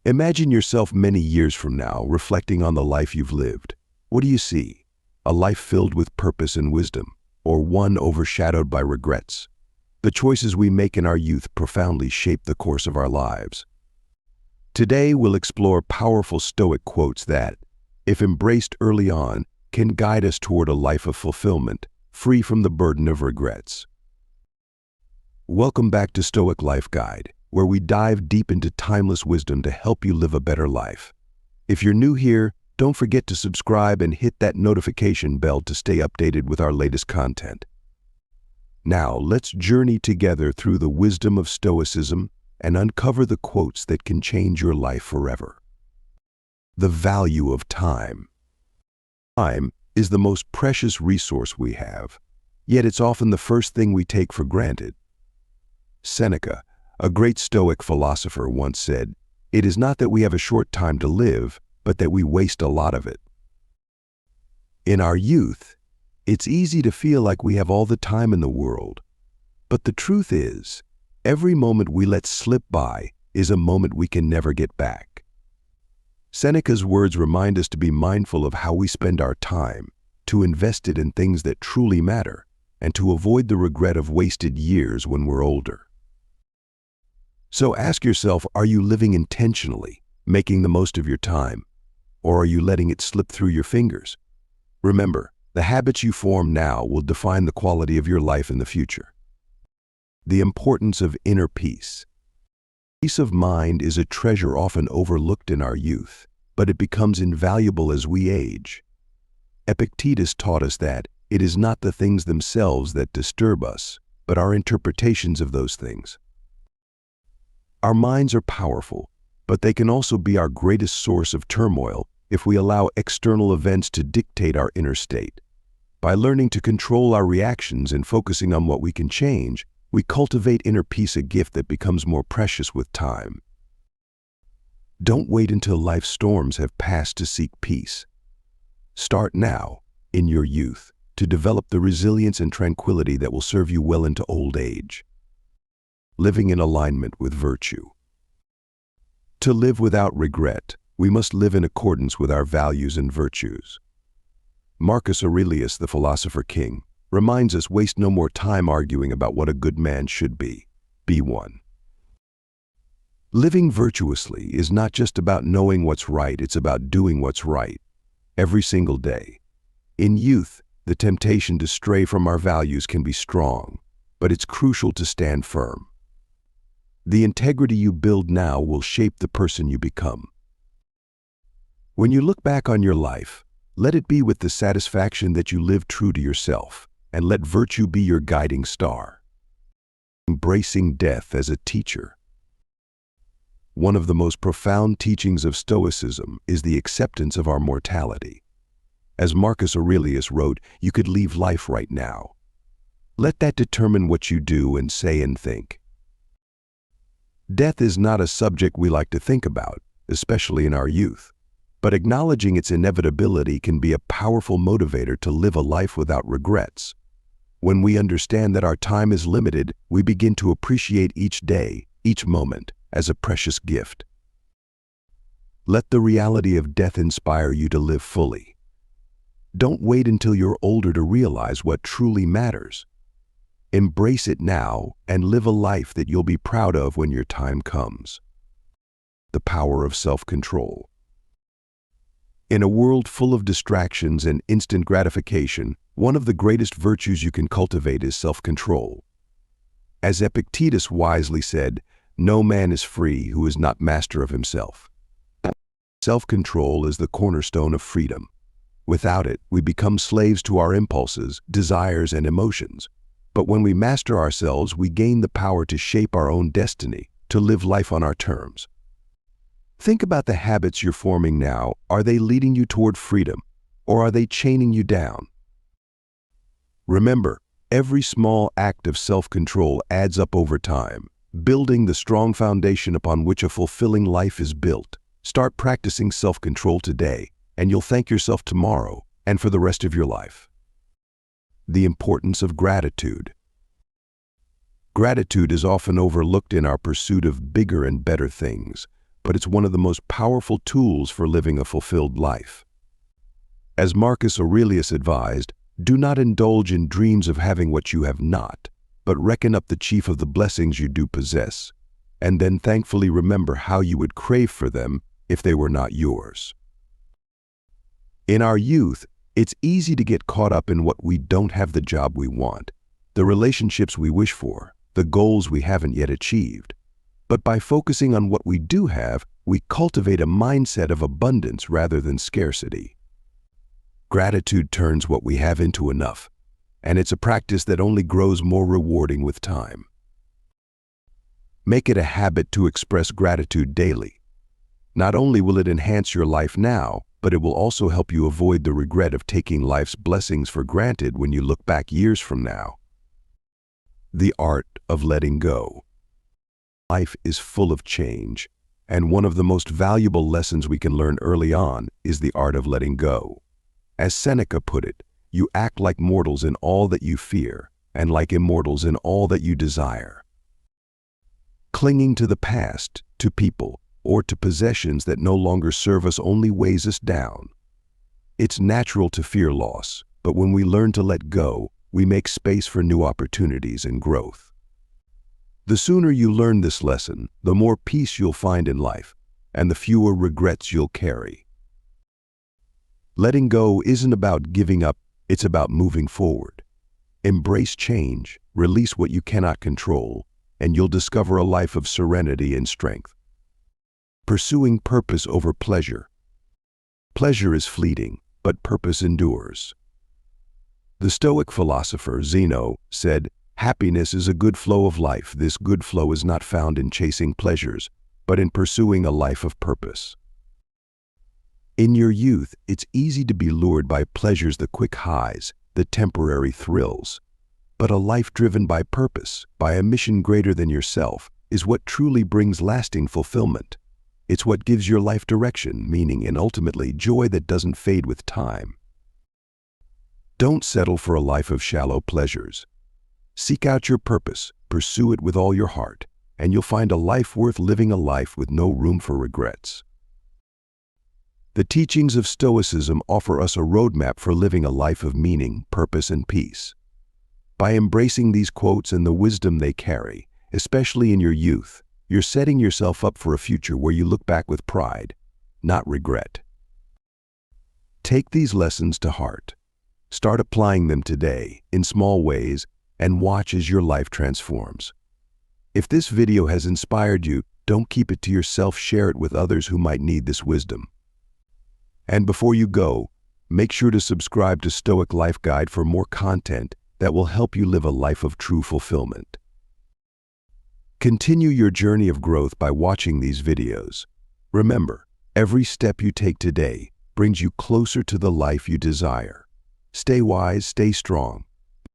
Imagine yourself many years from now reflecting on the life you've lived. What do you see? A life filled with purpose and wisdom, or one overshadowed by regrets? The choices we make in our youth profoundly shape the course of our lives. Today, we'll explore powerful Stoic quotes that, if embraced early on, can guide us toward a life of fulfillment, free from the burden of regrets. Welcome back to Stoic Life Guide, where we dive deep into timeless wisdom to help you live a better life. If you're new here, don't forget to subscribe and hit that notification bell to stay updated with our latest content. Now, let's journey together through the wisdom of Stoicism and uncover the quotes that can change your life forever. The value of time. Time is the most precious resource we have, yet it's often the first thing we take for granted. Seneca, a great Stoic philosopher, once said, "It is not that we have a short time to live, but that we waste a lot of it." In our youth, it's easy to feel like we have all the time in the world. But the truth is, every moment we let slip by is a moment we can never get back. Seneca's words remind us to be mindful of how we spend our time, to invest it in things that truly matter, and to avoid the regret of wasted years when we're older. So ask yourself, are you living intentionally, making the most of your time, or are you letting it slip through your fingers? Remember, the habits you form now will define the quality of your life in the future. The importance of inner peace. Peace of mind is a treasure often overlooked in our youth, but it becomes invaluable as we age. Epictetus taught us that it is not the things themselves that disturb us, but our interpretations of those things. Our minds are powerful, but they can also be our greatest source of turmoil if we allow external events to dictate our inner state. By learning to control our reactions and focusing on what we can change, we cultivate inner peace, a gift that becomes more precious with time. Don't wait until life's storms have passed to seek peace. Start now, in your youth, to develop the resilience and tranquility that will serve you well into old age. Living in alignment with virtue. To live without regret, we must live in accordance with our values and virtues. Marcus Aurelius, the philosopher king, reminds us, waste no more time arguing about what a good man should be. Be one. Living virtuously is not just about knowing what's right, it's about doing what's right, every single day. In youth, the temptation to stray from our values can be strong, but it's crucial to stand firm. The integrity you build now will shape the person you become. When you look back on your life, let it be with the satisfaction that you lived true to yourself, and let virtue be your guiding star. Embracing death as a teacher. One of the most profound teachings of Stoicism is the acceptance of our mortality. As Marcus Aurelius wrote, you could leave life right now. Let that determine what you do and say and think. Death is not a subject we like to think about, especially in our youth. But acknowledging its inevitability can be a powerful motivator to live a life without regrets. When we understand that our time is limited, we begin to appreciate each day, each moment, as a precious gift. Let the reality of death inspire you to live fully. Don't wait until you're older to realize what truly matters. Embrace it now and live a life that you'll be proud of when your time comes. The power of self-control. In a world full of distractions and instant gratification, one of the greatest virtues you can cultivate is self-control. As Epictetus wisely said, "No man is free who is not master of himself." Self-control is the cornerstone of freedom. Without it, we become slaves to our impulses, desires, and emotions. But when we master ourselves, we gain the power to shape our own destiny, to live life on our terms. Think about the habits you're forming now. Are they leading you toward freedom, or are they chaining you down? Remember, every small act of self-control adds up over time, building the strong foundation upon which a fulfilling life is built. Start practicing self-control today, and you'll thank yourself tomorrow and for the rest of your life. The importance of gratitude. Gratitude is often overlooked in our pursuit of bigger and better things, but it's one of the most powerful tools for living a fulfilled life. As Marcus Aurelius advised, do not indulge in dreams of having what you have not, but reckon up the chief of the blessings you do possess, and then thankfully remember how you would crave for them if they were not yours. In our youth, it's easy to get caught up in what we don't have, the job we want, the relationships we wish for, the goals we haven't yet achieved. But by focusing on what we do have, we cultivate a mindset of abundance rather than scarcity. Gratitude turns what we have into enough, and it's a practice that only grows more rewarding with time. Make it a habit to express gratitude daily. Not only will it enhance your life now, but it will also help you avoid the regret of taking life's blessings for granted when you look back years from now. The art of letting go. Life is full of change, and one of the most valuable lessons we can learn early on is the art of letting go. As Seneca put it, you act like mortals in all that you fear, and like immortals in all that you desire. Clinging to the past, to people, or to possessions that no longer serve us only weighs us down. It's natural to fear loss, but when we learn to let go, we make space for new opportunities and growth. The sooner you learn this lesson, the more peace you'll find in life, and the fewer regrets you'll carry. Letting go isn't about giving up, it's about moving forward. Embrace change, release what you cannot control, and you'll discover a life of serenity and strength. Pursuing purpose over pleasure. Pleasure is fleeting, but purpose endures. The Stoic philosopher Zeno said, "Happiness is a good flow of life. This good flow is not found in chasing pleasures, but in pursuing a life of purpose." In your youth, it's easy to be lured by pleasures, the quick highs, the temporary thrills. But a life driven by purpose, by a mission greater than yourself, is what truly brings lasting fulfillment. It's what gives your life direction, meaning, and ultimately joy that doesn't fade with time. Don't settle for a life of shallow pleasures. Seek out your purpose, pursue it with all your heart, and you'll find a life worth living, a life with no room for regrets. The teachings of Stoicism offer us a roadmap for living a life of meaning, purpose, and peace. By embracing these quotes and the wisdom they carry, especially in your youth, you're setting yourself up for a future where you look back with pride, not regret. Take these lessons to heart. Start applying them today, in small ways, and watch as your life transforms. If this video has inspired you, don't keep it to yourself, share it with others who might need this wisdom. And before you go, make sure to subscribe to Stoic Life Guide for more content that will help you live a life of true fulfillment. Continue your journey of growth by watching these videos. Remember, every step you take today brings you closer to the life you desire. Stay wise, stay strong,